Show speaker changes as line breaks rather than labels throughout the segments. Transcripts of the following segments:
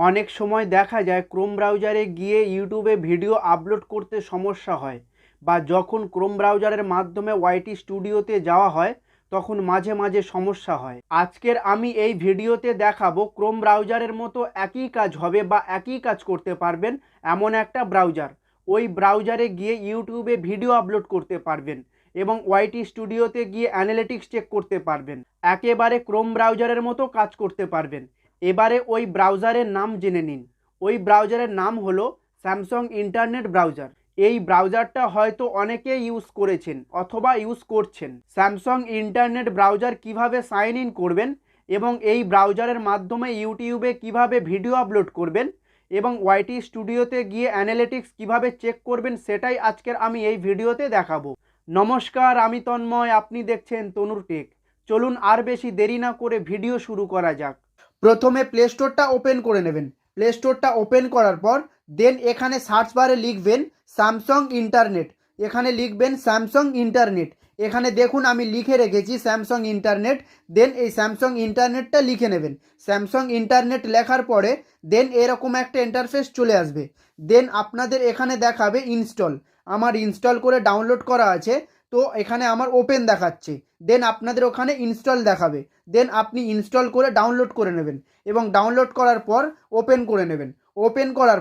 অনেক সময় দেখা যায় ক্রোম ব্রাউজারে গিয়ে ইউটিউবে ভিডিও আপলোড করতে সমস্যা হয়, বা যখন ক্রোম ব্রাউজারের মাধ্যমে ওয়াইটি স্টুডিওতে যাওয়া হয় তখন মাঝে মাঝে সমস্যা হয়। আজকের আমি এই ভিডিওতে দেখাবো ক্রোম ব্রাউজারের মতো একই কাজ হবে বা একই কাজ করতে পারবেন এমন একটা ব্রাউজার। ওই ব্রাউজারে গিয়ে ইউটিউবে ভিডিও আপলোড করতে পারবেন এবং ওয়াইটি স্টুডিওতে গিয়ে অ্যানালিটিক্স চেক করতে পারবেন। একেবারে ক্রোম ব্রাউজারের মতো কাজ করতে পারবেন। এবারে ওই ব্রাউজারের নাম জেনে নিন। ওই ব্রাউজারের নাম হলো স্যামসাং ইন্টারনেট ব্রাউজার। এই ব্রাউজারটা হয়তো অনেকে ইউজ করেছেন অথবা ইউজ করছেন। স্যামসাং ইন্টারনেট ব্রাউজার কিভাবে সাইন ইন করবেন এবং এই ব্রাউজারের মাধ্যমে ইউটিউবে কিভাবে ভিডিও আপলোড করবেন এবং ওয়াইটি স্টুডিওতে গিয়ে অ্যানালিটিক্স কিভাবে চেক করবেন সেটাই আজকের আমি এই ভিডিওতে দেখাবো। নমস্কার, আমি তন্ময়, আপনি দেখছেন তনুর টেক। চলুন আর বেশি দেরি না করে ভিডিও শুরু করা যাক। প্রথমে প্লে স্টোরটা ওপেন করে নেবেন। প্লে স্টোরটা ওপেন করার পর দেন এখানে সার্চ বারে লিখবেন স্যামসাং ইন্টারনেট। এখানে লিখবেন স্যামসাং ইন্টারনেট। এখানে দেখুন আমি লিখে রেখেছি স্যামসাং ইন্টারনেট। দেন এই স্যামসাং ইন্টারনেটটা লিখে নেবেন। স্যামসাং ইন্টারনেট লেখার পরে দেন এরকম একটা ইন্টারফেস চলে আসবে। দেন আপনাদের এখানে দেখাবে ইনস্টল। আমার ইনস্টল করে ডাউনলোড করা আছে, তো এখানে আমার ওপেন দেখাচ্ছে। দেন আপনাদের ওখানে ইনস্টল দেখাবে। দেন আপনি ইনস্টল করে ডাউনলোড করে নেবেন এবং ডাউনলোড করার পর ওপেন করে নেবেন। ওপেন করার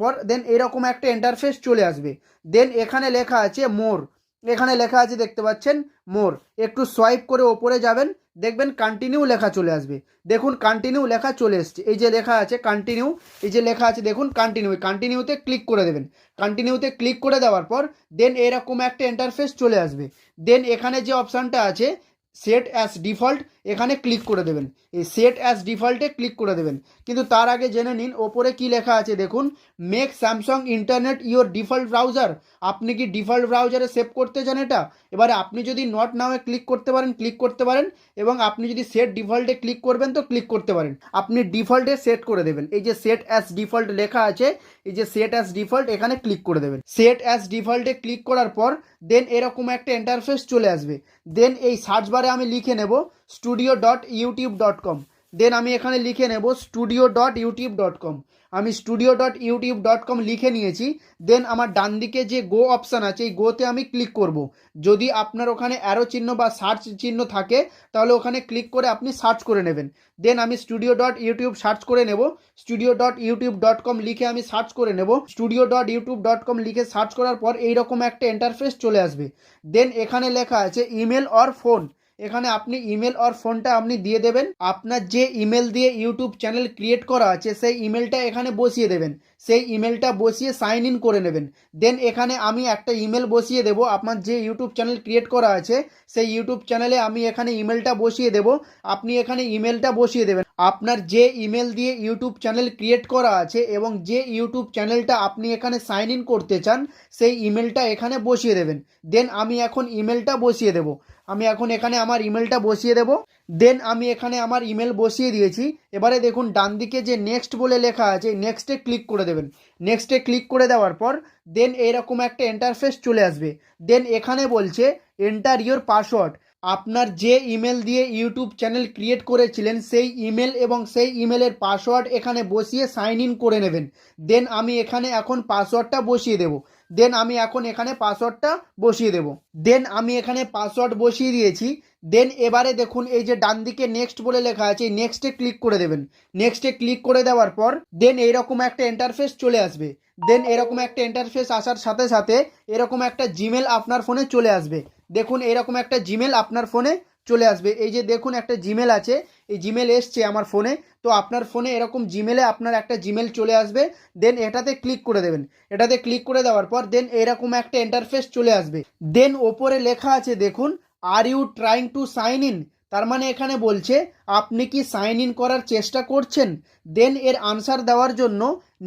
পর দেন এরকম একটা ইন্টারফেস চলে আসবে। দেন এখানে লেখা আছে মোর। এখানে লেখা আছে, দেখতে পাচ্ছেন মোর। একটু সোয়াইপ করে ওপরে যাবেন, দেখবেন কন্টিনিউ লেখা চলে আসবে। দেখুন কন্টিনিউ লেখা চলে এসছে। এই যে লেখা আছে কন্টিনিউ, এই যে লেখা আছে দেখুন কন্টিনিউতে ক্লিক করে দেবেন। কন্টিনিউতে ক্লিক করে দেওয়ার পর দেন এরকম একটা ইন্টারফেস চলে আসবে। দেন এখানে যে অপশানটা আছে সেট অ্যাজ ডিফল্ট, এখানে ক্লিক করে দেবেন। এই সেট অ্যাজ ডিফল্টে ক্লিক করে দেবেন। কিন্তু তার আগে জেনে নিন ওপরে কি লেখা আছে দেখুন, make Samsung internet your default browser. আপনি কি ডিফল্ট ব্রাউজারে সেভ করতে চান এটা? এবারে আপনি যদি নট নাওয়ে ক্লিক করতে পারেন এবং আপনি যদি সেট ডিফল্টে ক্লিক করবেন তো ক্লিক করতে পারেন। আপনি ডিফল্টে সেট করে দেবেন। এই যে সেট অ্যাজ ডিফল্ট লেখা আছে, এই যে সেট অ্যাজ ডিফল্ট, এখানে ক্লিক করে দেবেন। সেট অ্যাজ ডিফল্টে ক্লিক করার পর দেন এরকম একটা ইন্টারফেস চলে আসবে। দেন এই সার্চ বারে আমি লিখে নেব studio.youtube.com। দেন আমি এখানে লিখে নেব studio.youtube.com। আমি studio.youtube.com লিখে নিয়েছি। দেন আমার ডান দিকে যে গো অপশান আছে এই গোতে আমি ক্লিক করব। যদি আপনার ওখানে অ্যারো চিহ্ন বা সার্চ চিহ্ন থাকে তাহলে ওখানে ক্লিক করে আপনি সার্চ করে নেবেন। দেন আমি studio.youtube সার্চ করে নেব। studio.youtube.com লিখে আমি সার্চ করে নেব। studio.youtube.com লিখে সার্চ করার পর এইরকম একটা ইন্টারফেস চলে আসবে। দেন এখানে লেখা আছে ইমেল অর ফোন। এখানে আপনি ইমেল অর ফোনটা আপনি দিয়ে দেবেন। আপনার যে ইমেল দিয়ে ইউটিউব চ্যানেল ক্রিয়েট করা আছে সেই ইমেলটা এখানে বসিয়ে দেবেন। সেই ইমেলটা বসিয়ে সাইন ইন করে নেবেন। দেন এখানে আমি একটা ইমেল বসিয়ে দেব। আপনার যে ইউটিউব চ্যানেল ক্রিয়েট করা আছে সেই ইউটিউব চ্যানেলে আমি এখানে ইমেলটা বসিয়ে দেব। আপনি এখানে ইমেলটা বসিয়ে দেবেন। আপনার যে ইমেল দিয়ে ইউটিউব চ্যানেল ক্রিয়েট করা আছে এবং যে ইউটিউব চ্যানেলটা আপনি এখানে সাইন ইন করতে চান সেই ইমেলটা এখানে বসিয়ে দেবেন। দেন আমি এখন ইমেলটা বসিয়ে দেব। আমি এখন এখানে আমার ইমেলটা বসিয়ে দেব। দেন আমি এখানে আমার ইমেল বসিয়ে দিয়েছি। এবারে দেখুন ডান দিকে যে নেক্সট বলে লেখা আছে নেক্সটে ক্লিক করে দেবেন। নেক্সটে ক্লিক করে দেওয়ার পর দেন এইরকম একটা ইন্টারফেস চলে আসবে। দেন এখানে বলছে এন্টার ইওর পাসওয়ার্ড। আপনার যে ইমেল দিয়ে ইউটিউব চ্যানেল ক্রিয়েট করেছিলেন সেই ইমেল এবং সেই ইমেলের পাসওয়ার্ড এখানে বসিয়ে সাইন ইন করে নেবেন। দেন আমি এখানে এখন পাসওয়ার্ডটা বসিয়ে দেব। দেন আমি এখন এখানে পাসওয়ার্ডটা বসিয়ে দেব। দেন আমি এখানে পাসওয়ার্ড বসিয়ে দিয়েছি। দেন এবারে দেখুন এই যে ডান দিকে নেক্সট বলে লেখা আছে নেক্সটে ক্লিক করে দেবেন। নেক্সটে ক্লিক করে দেওয়ার পর দেন এইরকম একটা ইন্টারফেস চলে আসবে। দেন এরকম একটা ইন্টারফেস আসার সাথে সাথে এরকম একটা জিমেল আপনার ফোনে চলে আসবে। দেখুন এরকম একটা জিমেল আপনার ফোনে চলে আসবে। এই যে দেখুন একটা জিমেল আছে, এই জিমেল এসছে আমার ফোনে। তো আপনার ফোনে এরকম জিমেলে আপনার একটা জিমেল চলে আসবে। দেন এটাতে ক্লিক করে দেবেন। এটাতে ক্লিক করে দেওয়ার পর দেন এরকম একটা ইন্টারফেস চলে আসবে। দেন ওপরে লেখা আছে দেখুন are you trying to sign in. তার মানে এখানে বলছে আপনি কি সাইন ইন করার চেষ্টা করছেন। দেন এর আনসার দেওয়ার জন্য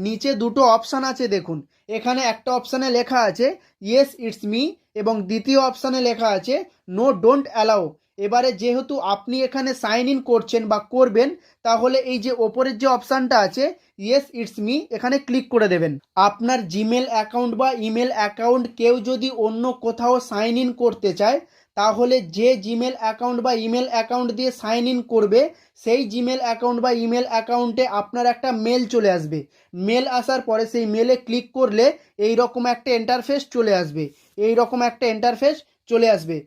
নিচে দুটো অপশান আছে দেখুন। এখানে একটা অপশানে লেখা আছে ইয়েস ইটস মি এবং দ্বিতীয় অপশানে লেখা আছে নো ডোন্ট অ্যালাউ। এবারে যেহেতু আপনি এখানে সাইন ইন করছেন বা করবেন তাহলে এই যে ওপরের যে অপশানটা আছে ইয়েস ইটস মি এখানে ক্লিক করে দেবেন। আপনার জিমেল অ্যাকাউন্ট বা ইমেল অ্যাকাউন্ট কেউ যদি অন্য কোথাও সাইন ইন করতে চায় তাহলে যে জিমেল অ্যাকাউন্ট বা ইমেল অ্যাকাউন্ট দিয়ে সাইন ইন করবে সেই জিমেল অ্যাকাউন্ট বা ইমেল অ্যাকাউন্টে আপনার একটা মেল চলে আসবে। মেল আসার পরে সেই মেলে ক্লিক করলে এই রকম একটা ইন্টারফেস চলে আসবে, এই রকম একটা ইন্টারফেস চলে আসবে।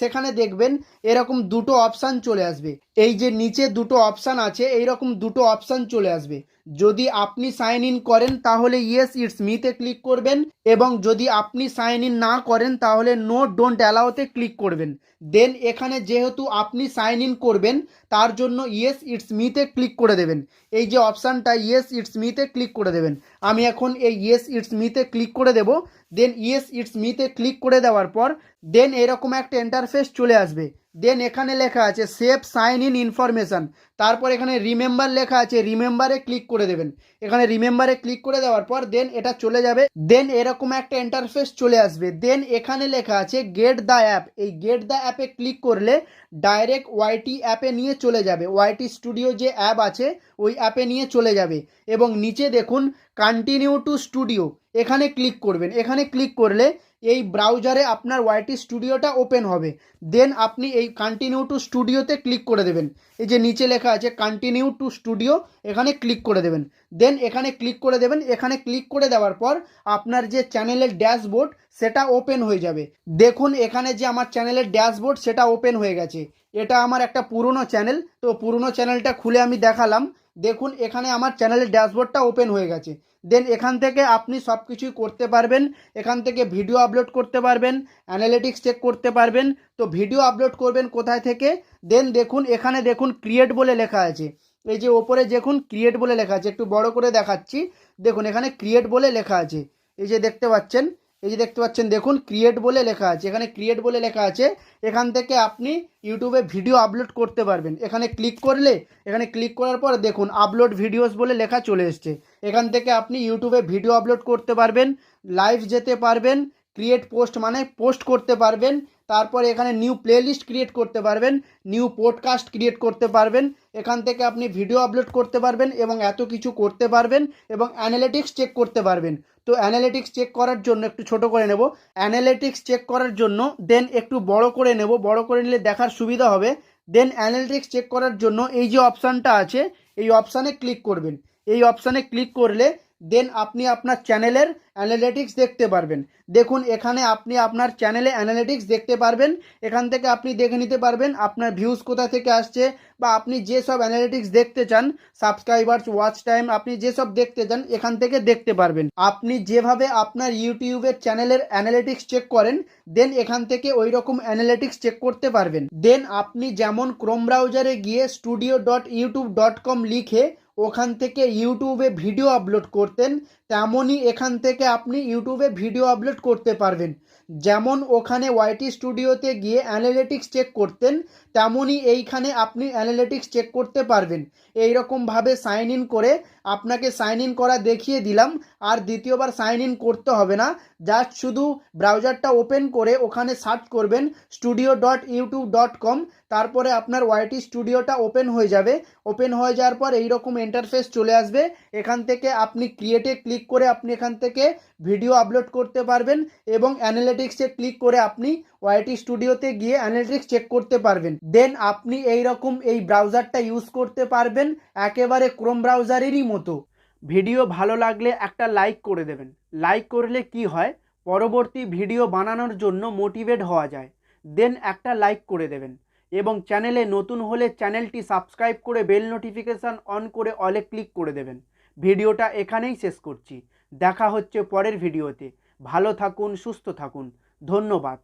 সেখানে দেখবেন এরকম দুটো অপশান চলে আসবে। এই যে নিচে দুটো অপশান আছে, এইরকম দুটো অপশান চলে আসবে। যদি আপনি সাইন ইন করেন তাহলে ইয়েস ইটস মিতে ক্লিক করবেন, এবং যদি আপনি সাইন ইন না করেন তাহলে নো ডোন্ট অ্যালাউতে ক্লিক করবেন। দেন এখানে যেহেতু আপনি সাইন ইন করবেন তার জন্য ইয়েস ইটস মিতে ক্লিক করে দেবেন। এই যে অপশানটা ইয়েস ইটস মিতে ক্লিক করে দেবেন। আমি এখন এই ইয়েস ইটস মিতে ক্লিক করে দেব। দেন ইয়েস ইটস মিতে ক্লিক করে দেওয়ার পর দেন এরকম একটা ইন্টারফেস চলে আসবে। দেন এখানে লেখা আছে সেভ সাইন ইন ইনফরমেশান, তারপর এখানে রিমেম্বার লেখা আছে, রিমেম্বারে ক্লিক করে দেবেন। এখানে রিমেম্বারে ক্লিক করে দেওয়ার পর দেন এটা চলে যাবে। দেন এরকম একটা ইন্টারফেস চলে আসবে। দেন এখানে লেখা আছে গেট দ্য অ্যাপ, এই গেট দ্য অ্যাপে ক্লিক করলে ডাইরেক্ট ওয়াইটি অ্যাপে নিয়ে চলে যাবে। ওয়াইটি স্টুডিও যে অ্যাপ আছে ওই অ্যাপে নিয়ে চলে যাবে, এবং নিচে দেখুন কন্টিনিউ টু স্টুডিও, এখানে ক্লিক করবেন। এখানে ক্লিক করলে এই ব্রাউজারে আপনার ওয়াইটি স্টুডিওটা ওপেন হবে। দেন আপনি এই কন্টিনিউ টু স্টুডিওতে ক্লিক করে দেবেন। এই যে নিচে লেখা আছে কন্টিনিউ টু স্টুডিও, এখানে ক্লিক করে দেবেন। দেন এখানে ক্লিক করে দেবেন। এখানে ক্লিক করে দেওয়ার পর আপনার যে চ্যানেলের ড্যাশবোর্ড সেটা ওপেন হয়ে যাবে। দেখুন এখানে যে আমার চ্যানেলের ড্যাশবোর্ড সেটা ওপেন হয়ে গেছে। এটা আমার একটা পুরনো চ্যানেল, তো পুরনো চ্যানেলটা খুলে আমি দেখালাম। দেখুন এখানে আমার চ্যানেলের ড্যাশবোর্ডটা ওপেন হয়ে গেছে। দেন এখান থেকে আপনি সব কিছুই করতে পারবেন। এখান থেকে ভিডিও আপলোড করতে পারবেন, অ্যানালিটিক্স চেক করতে পারবেন। তো ভিডিও আপলোড করবেন কোথায় থেকে? দেন দেখুন এখানে দেখুন ক্রিয়েট বলে লেখা আছে। এই যে ওপরে দেখুন ক্রিয়েট বলে লেখা আছে, একটু বড় করে দেখাচ্ছি। দেখুন এখানে ক্রিয়েট বলে লেখা আছে, এই যে দেখতে পাচ্ছেন, দেখুন ক্রিয়েট বলে লেখা আছে। এখানে ক্রিয়েট বলে লেখা আছে, এখান থেকে আপনি ইউটিউবে ভিডিও আপলোড করতে পারবেন। এখানে ক্লিক করলে, এখানে ক্লিক করার পর দেখুন আপলোড ভিডিওস বলে লেখা চলে এসছে। এখান থেকে আপনি ইউটিউবে ভিডিও আপলোড করতে পারবেন, লাইভ যেতে পারবেন, ক্রিয়েট পোস্ট মানে পোস্ট করতে পারবেন, তারপর এখানে নিউ প্লেলিস্ট ক্রিয়েট করতে পারবেন, নিউ পডকাস্ট ক্রিয়েট করতে পারবেন। এখান থেকে আপনি ভিডিও আপলোড করতে পারবেন এবং এত কিছু করতে পারবেন, এবং অ্যানালিটিক্স চেক করতে পারবেন। তো অ্যানালিটিক্স চেক করার জন্য একটু ছোট করে নেব। অ্যানালিটিক্স চেক করার জন্য দেন একটু বড় করে নেব, বড় করে নিলে দেখার সুবিধা হবে। দেন অ্যানালিটিক্স চেক করার জন্য এই যে অপশানটা আছে এই অপশানে ক্লিক করবেন। এই অপশানে ক্লিক করলে দেন আপনি আপনার চ্যানেলের অ্যানালিটিক্স দেখতে পারবেন। দেখুন এখানে আপনি আপনার চ্যানেলে অ্যানালিটিক্স দেখতে পারবেন। এখান থেকে আপনি দেখে নিতে পারবেন আপনার ভিউজ কোথা থেকে আসছে, বা আপনি যেসব অ্যানালিটিক্স দেখতে চান, সাবস্ক্রাইবার্স, ওয়াচ টাইম, আপনি যেসব দেখতে চান এখান থেকে দেখতে পারবেন। আপনি যেভাবে আপনার ইউটিউবের চ্যানেলের অ্যানালিটিক্স চেক করেন দেন এখান থেকে ওই রকম অ্যানালিটিক্স চেক করতে পারবেন। দেন আপনি যেমন ক্রোম ব্রাউজারে গিয়ে studio.youtube.com লিখে ওখান থেকে ইউটিউবে ভিডিও আপলোড করতেন, তেমনই এখান থেকে আপনি ইউটিউবে ভিডিও আপলোড করতে পারবেন। যেমন ওখানে ওয়াইটি স্টুডিওতে গিয়ে অ্যানালিটিক্স চেক করতেন, তেমনই এইখানে আপনি অ্যানালিটিক্স চেক করতে পারবেন। এইরকমভাবে সাইন ইন করে আপনাকে সাইন ইন করা দেখিয়ে দিলাম। আর দ্বিতীয়বার সাইন ইন করতে হবে না, জাস্ট শুধু ব্রাউজারটা ওপেন করে ওখানে সার্চ করবেন studio.youtube.com, তারপরে আপনার ওয়াইটি স্টুডিওটা ওপেন হয়ে যাবে। ওপেন হয়ে যাওয়ার পর এইরকম ইন্টারফেস চলে আসবে। এখান থেকে আপনি ক্রিয়েটে ক্লিক করে আপনি এখান থেকে ভিডিও আপলোড করতে পারবেন, এবং অ্যানালিটিক্সে ক্লিক করে আপনি ওয়াইটি স্টুডিওতে গিয়ে অ্যানালিটিক্স চেক করতে পারবেন। দেন আপনি এইরকম এই ব্রাউজারটা ইউজ করতে পারবেন একেবারে ক্রোম ব্রাউজারেরই মতো। ভিডিও ভালো লাগলে একটা লাইক করে দেবেন। লাইক করলে কি হয়, পরবর্তী ভিডিও বানানোর জন্য মোটিভেট হওয়া যায়। দেন একটা লাইক করে দেবেন, এবং চ্যানেলে নতুন হলে চ্যানেলটি সাবস্ক্রাইব করে বেল নোটিফিকেশান অন করে অলে ক্লিক করে দেবেন। ভিডিওটা এখানেই শেষ করছি, দেখা হচ্ছে পরের ভিডিওতে। ভালো থাকুন, সুস্থ থাকুন, ধন্যবাদ।